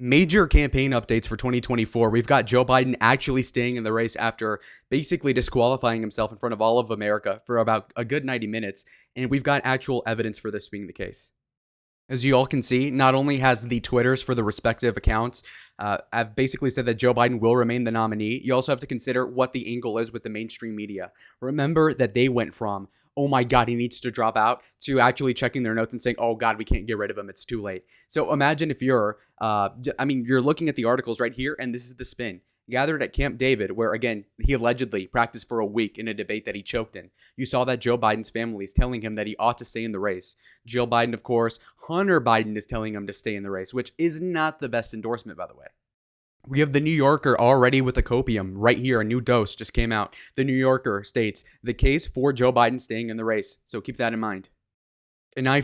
Major campaign updates for 2024. We've got Joe Biden actually staying in the race after basically disqualifying himself in front of all of America for about a good 90 minutes. And we've got actual evidence for this being the case. As you all can see, not only has the Twitters for the respective accounts have basically said that Joe Biden will remain the nominee, you also have to consider what the angle is with the mainstream media. Remember that they went from, oh my God, he needs to drop out, to actually checking their notes and saying, oh God, we can't get rid of him. It's too late. So imagine if you're looking at the articles right here, and this is the spin. Gathered at Camp David, where, again, he allegedly practiced for a week in a debate that he choked in. You saw that Joe Biden's family is telling him that he ought to stay in the race. Jill Biden, of course, Hunter Biden is telling him to stay in the race, which is not the best endorsement, by the way. We have the New Yorker already with the copium right here. A new dose just came out. The New Yorker states the case for Joe Biden staying in the race. So keep that in mind. And I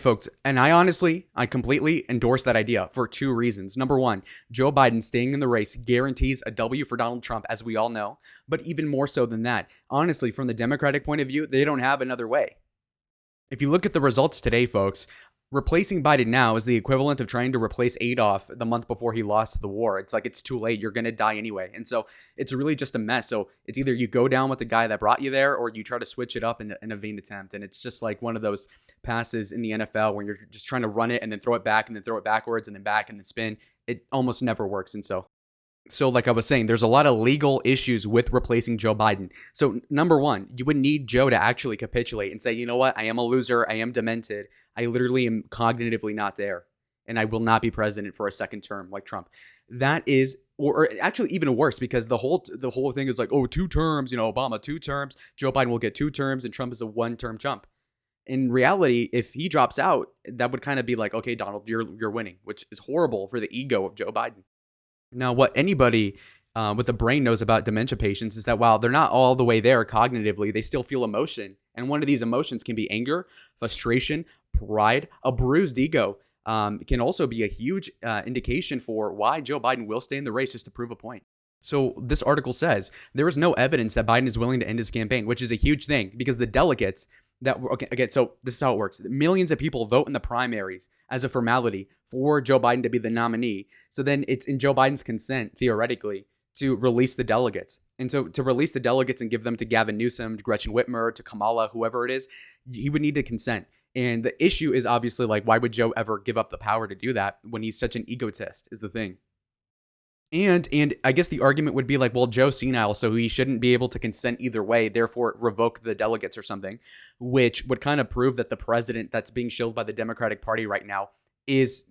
completely endorse that idea for two reasons. Number one, Joe Biden staying in the race guarantees a W for Donald Trump, as we all know. But even more so than that, honestly, from the Democratic point of view, they don't have another way. If you look at the results today, folks, replacing Biden now is the equivalent of trying to replace Adolf the month before he lost the war. It's like, it's too late. You're going to die anyway. And so it's really just a mess. So it's either you go down with the guy that brought you there, or you try to switch it up in a vain attempt. And it's just like one of those passes in the NFL where you're just trying to run it and then throw it back and then throw it backwards and then back and then spin. It almost never works. And so like I was saying, there's a lot of legal issues with replacing Joe Biden. So number one, you would need Joe to actually capitulate and say, you know what? I am a loser. I am demented. I literally am cognitively not there. And I will not be president for a second term like Trump. That is, or actually even worse, because the whole thing is like, oh, 2 terms, Obama, 2 terms. Joe Biden will get 2 terms and Trump is a 1-term chump. In reality, if he drops out, that would kind of be like, okay, Donald, you're winning, which is horrible for the ego of Joe Biden. Now, what anybody with a brain knows about dementia patients is that while they're not all the way there cognitively, they still feel emotion. And one of these emotions can be anger, frustration, pride. A bruised ego can also be a huge indication for why Joe Biden will stay in the race just to prove a point. So this article says there is no evidence that Biden is willing to end his campaign, which is a huge thing because the delegates so this is how it works. Millions of people vote in the primaries as a formality for Joe Biden to be the nominee. So then it's in Joe Biden's consent, theoretically, to release the delegates. And so to release the delegates and give them to Gavin Newsom, to Gretchen Whitmer, to Kamala, whoever it is, he would need to consent. And the issue is obviously like, why would Joe ever give up the power to do that when he's such an egotist is the thing. And I guess the argument would be like, well, Joe's senile, so he shouldn't be able to consent either way, therefore revoke the delegates or something, which would kind of prove that the president that's being shielded by the Democratic Party right now is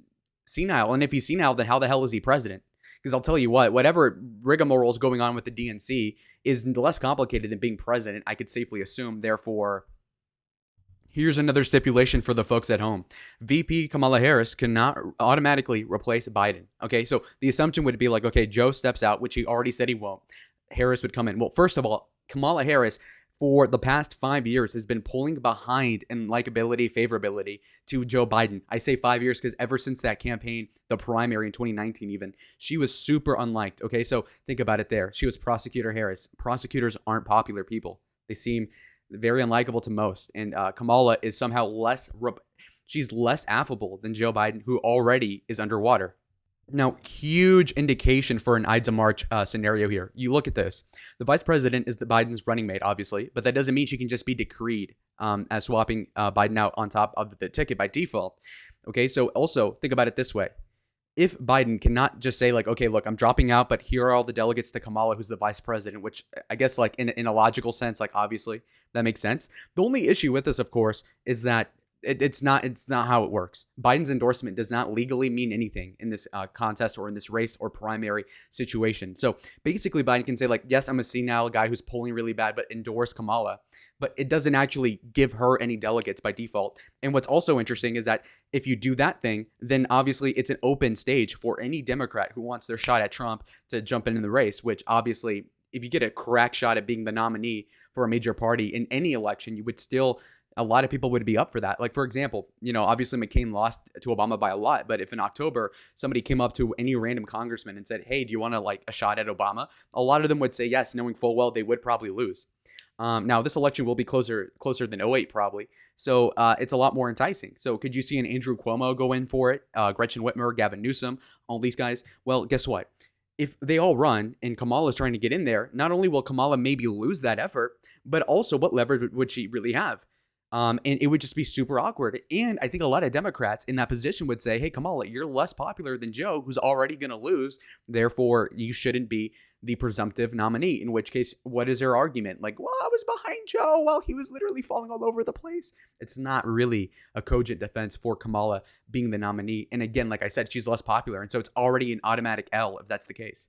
senile. And if he's senile, then how the hell is he president? Because I'll tell you what, whatever rigmarole is going on with the DNC is less complicated than being president, I could safely assume. Therefore, here's another stipulation for the folks at home. VP Kamala Harris cannot automatically replace Biden. Okay, so the assumption would be like, okay, Joe steps out, which he already said he won't. Harris would come in. Well, first of all, Kamala Harris for the past 5 years has been pulling behind in likability, favorability to Joe Biden. I say 5 years because ever since that campaign, the primary in 2019 even, she was super unliked. Okay, so think about it there. She was Prosecutor Harris. Prosecutors aren't popular people. They seem very unlikable to most. And Kamala is somehow she's less affable than Joe Biden, who already is underwater. Now, huge indication for an Ides of March scenario here. You look at this. The vice president is the Biden's running mate, obviously, but that doesn't mean she can just be decreed as swapping Biden out on top of the ticket by default. Okay, so also think about it this way. If Biden cannot just say like, okay, look, I'm dropping out, but here are all the delegates to Kamala, who's the vice president, which I guess like in a logical sense, like obviously that makes sense. The only issue with this, of course, is that it's not how it works. Biden's endorsement does not legally mean anything in this contest or in this race or primary situation. So basically Biden can say like, yes, I'm a senile guy who's polling really bad, but endorse Kamala. But it doesn't actually give her any delegates by default. And what's also interesting is that if you do that thing, then obviously it's an open stage for any Democrat who wants their shot at Trump to jump in the race, which obviously if you get a crack shot at being the nominee for a major party in any election, you would still, a lot of people would be up for that. Like, for example, obviously McCain lost to Obama by a lot, but if in October somebody came up to any random congressman and said, hey, do you want to like a shot at Obama? A lot of them would say yes, knowing full well they would probably lose. Now, this election will be closer than '08 probably, so it's a lot more enticing. So could you see an Andrew Cuomo go in for it? Gretchen Whitmer, Gavin Newsom, all these guys? Well, guess what? If they all run and Kamala is trying to get in there, not only will Kamala maybe lose that effort, but also what leverage would she really have? And it would just be super awkward. And I think a lot of Democrats in that position would say, hey, Kamala, you're less popular than Joe, who's already going to lose. Therefore, you shouldn't be the presumptive nominee. In which case, what is her argument? Like, well, I was behind Joe while he was literally falling all over the place. It's not really a cogent defense for Kamala being the nominee. And again, like I said, she's less popular. And so it's already an automatic L if that's the case.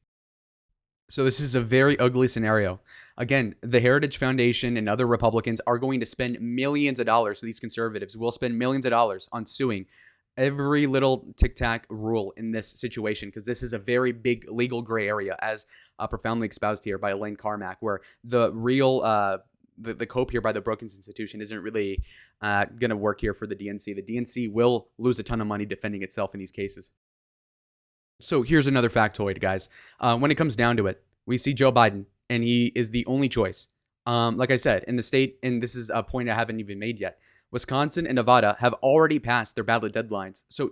So this is a very ugly scenario. Again, the Heritage Foundation and other Republicans are going to spend millions of dollars. So these conservatives will spend millions of dollars on suing every little tic-tac rule in this situation, because this is a very big legal gray area, as profoundly espoused here by Elaine Carmack, where the real the cope here by the Brookings Institution isn't really going to work here for the DNC. The DNC will lose a ton of money defending itself in these cases. So here's another factoid, guys. When it comes down to it, we see Joe Biden, and he is the only choice. Like I said, in the state, and this is a point I haven't even made yet, Wisconsin and Nevada have already passed their ballot deadlines. So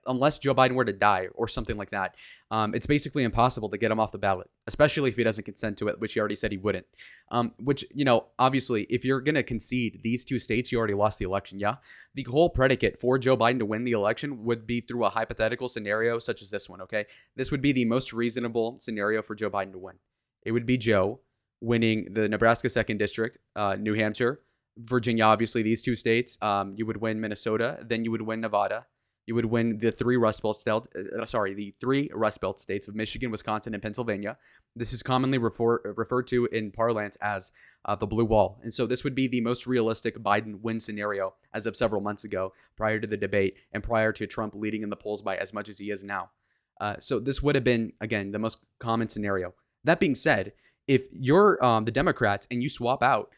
unless Joe Biden were to die or something like that, it's basically impossible to get him off the ballot, especially if he doesn't consent to it, which he already said he wouldn't. Which, obviously, if you're going to concede these two states, you already lost the election, yeah? The whole predicate for Joe Biden to win the election would be through a hypothetical scenario such as this one, okay? This would be the most reasonable scenario for Joe Biden to win. It would be Joe winning the Nebraska 2nd District, New Hampshire, Virginia, obviously, these two states. You would win Minnesota, then you would win Nevada. You would win the three Rust Belt states of Michigan, Wisconsin, and Pennsylvania. This is commonly referred to in parlance as the blue wall. And so this would be the most realistic Biden win scenario as of several months ago, prior to the debate and prior to Trump leading in the polls by as much as he is now. So this would have been, again, the most common scenario. That being said, if you're the Democrats and you swap out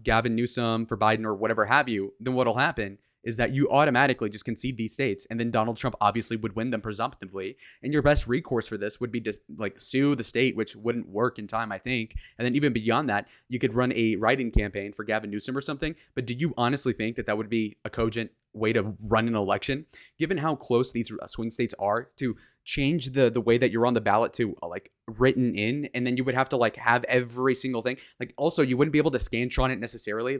Gavin Newsom for Biden or whatever have you, then what'll happen is that you automatically just concede these states, and then Donald Trump obviously would win them presumptively. And your best recourse for this would be to sue the state, which wouldn't work in time, I think. And then even beyond that, you could run a write-in campaign for Gavin Newsom or something. But do you honestly think that would be a cogent way to run an election, given how close these swing states are, to change the way that you're on the ballot to written in, and then you would have to have every single thing. Also, you wouldn't be able to scantron it necessarily.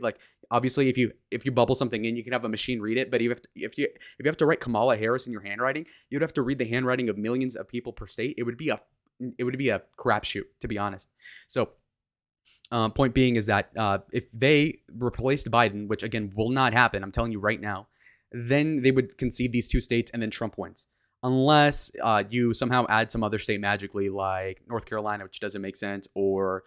Obviously, if you bubble something in, you can have a machine read it. But if you have to write Kamala Harris in your handwriting, you'd have to read the handwriting of millions of people per state. It would be a crapshoot, to be honest. So point being is that if they replaced Biden, which again will not happen, I'm telling you right now, then they would concede these two states and then Trump wins. Unless you somehow add some other state magically, like North Carolina, which doesn't make sense, or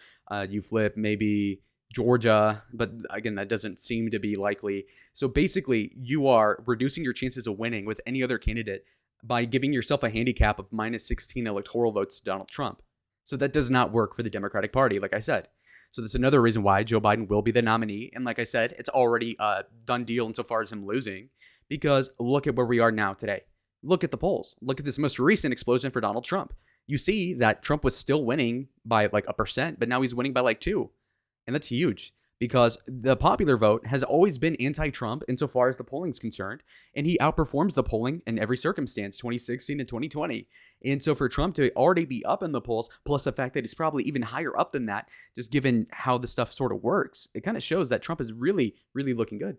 you flip maybe Georgia, but again, that doesn't seem to be likely. So basically, you are reducing your chances of winning with any other candidate by giving yourself a handicap of minus 16 electoral votes to Donald Trump. So that does not work for the Democratic Party, like I said. So that's another reason why Joe Biden will be the nominee. And like I said, it's already a done deal insofar as him losing, because look at where we are now today. Look at the polls. Look at this most recent explosion for Donald Trump. You see that Trump was still winning by 1%, but now he's winning by 2%. And that's huge, because the popular vote has always been anti-Trump insofar as the polling is concerned, and he outperforms the polling in every circumstance, 2016 and 2020. And so for Trump to already be up in the polls, plus the fact that he's probably even higher up than that, just given how the stuff sort of works, it kind of shows that Trump is really, really looking good.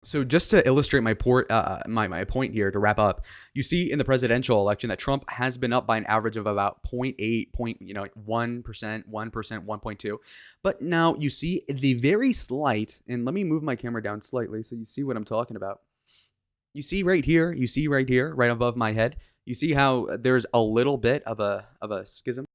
So just to illustrate my point here, to wrap up, you see in the presidential election that Trump has been up by an average of about 0.8, 1%, 1%, 1.2. But now you see the very slight, and let me move my camera down slightly so you see what I'm talking about. You see right here, right above my head, you see how there's a little bit of a schism.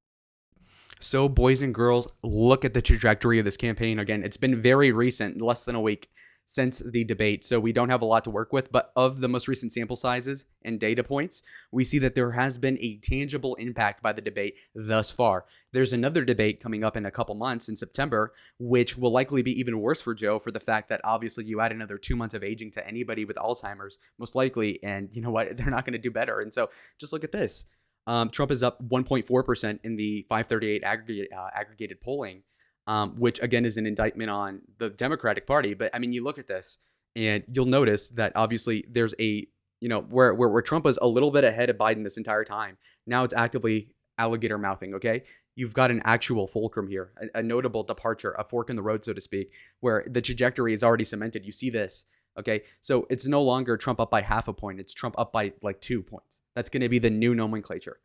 So boys and girls, look at the trajectory of this campaign. Again, it's been very recent, less than a week since the debate, so we don't have a lot to work with. But of the most recent sample sizes and data points, we see that there has been a tangible impact by the debate thus far. There's another debate coming up in a couple months in September, which will likely be even worse for Joe, for the fact that obviously you add another 2 months of aging to anybody with Alzheimer's, most likely, and you know what? They're not going to do better. And so just look at this. Trump is up 1.4% in the FiveThirtyEight aggregated polling. which again is an indictment on the Democratic Party. But I mean, you look at this and you'll notice that obviously there's a, where Trump was a little bit ahead of Biden this entire time. Now it's actively alligator mouthing. Okay. You've got an actual fulcrum here, a notable departure, a fork in the road, so to speak, where the trajectory is already cemented. You see this. Okay. So it's no longer Trump up by half a point. It's Trump up by like 2 points. That's going to be the new nomenclature.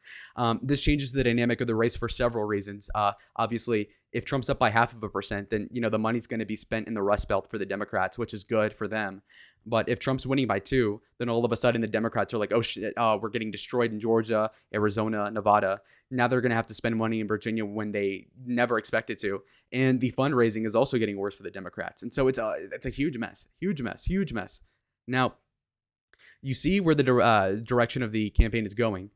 This changes the dynamic of the race for several reasons. Obviously, if Trump's up by 0.5%, then, the money's going to be spent in the Rust Belt for the Democrats, which is good for them. But if Trump's winning by 2, then all of a sudden the Democrats are like, oh shit, we're getting destroyed in Georgia, Arizona, Nevada. Now they're going to have to spend money in Virginia when they never expected to. And the fundraising is also getting worse for the Democrats. And so it's a huge mess. Now, you see where the direction of the campaign is going.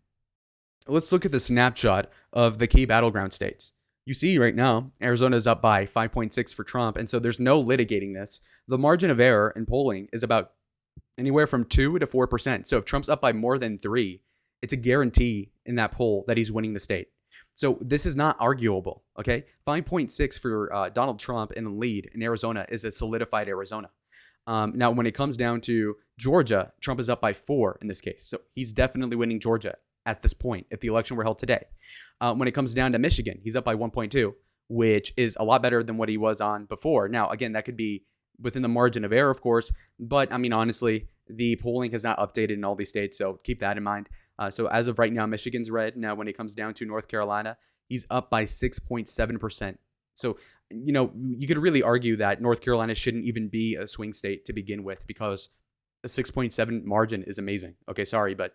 Let's look at the snapshot of the key battleground states. You see right now, Arizona is up by 5.6 for Trump, and so there's no litigating this. The margin of error in polling is about anywhere from 2 to 4%. So if Trump's up by more than 3, it's a guarantee in that poll that he's winning the state. So this is not arguable, okay? 5.6 for Donald Trump in the lead in Arizona is a solidified Arizona. Now, when it comes down to Georgia, Trump is up by 4 in this case. So he's definitely winning Georgia at this point if the election were held today. When it comes down to Michigan, he's up by 1.2, which is a lot better than what he was on before. Now, again, that could be within the margin of error, of course. But, I mean, honestly, the polling has not updated in all these states, so keep that in mind. So as of right now, Michigan's red. Now, when it comes down to North Carolina, he's up by 6.7%. So, you could really argue that North Carolina shouldn't even be a swing state to begin with because a 6.7 margin is amazing. Okay, sorry, but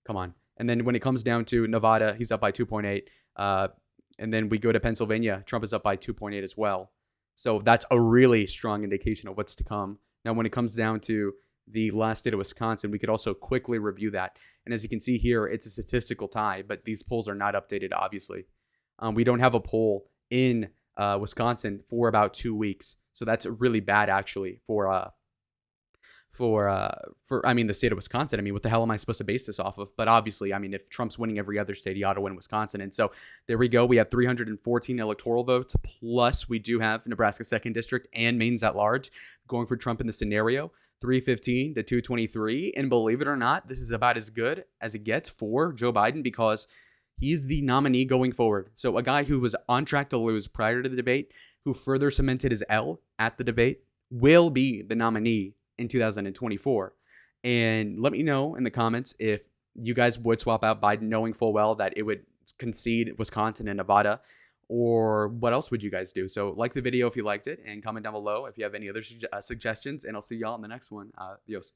come on. And then when it comes down to Nevada, he's up by 2.8. And then we go to Pennsylvania, Trump is up by 2.8 as well. So that's a really strong indication of what's to come. Now, when it comes down to the last state of Wisconsin, we could also quickly review that. And as you can see here, it's a statistical tie, but these polls are not updated, obviously. We don't have a poll in Wisconsin for about 2 weeks. So that's really bad, actually, for the state of Wisconsin. I mean, what the hell am I supposed to base this off of? But obviously, I mean, if Trump's winning every other state, he ought to win Wisconsin. And so there we go. We have 314 electoral votes. Plus, we do have Nebraska 2nd District and Maine's at large going for Trump in the scenario, 315 to 223. And believe it or not, this is about as good as it gets for Joe Biden because he's the nominee going forward. So a guy who was on track to lose prior to the debate, who further cemented his L at the debate, will be the nominee in 2024. And let me know in the comments if you guys would swap out Biden knowing full well that it would concede Wisconsin and Nevada, or what else would you guys do? So like the video if you liked it and comment down below if you have any other suggestions, and I'll see y'all in the next one. Adios.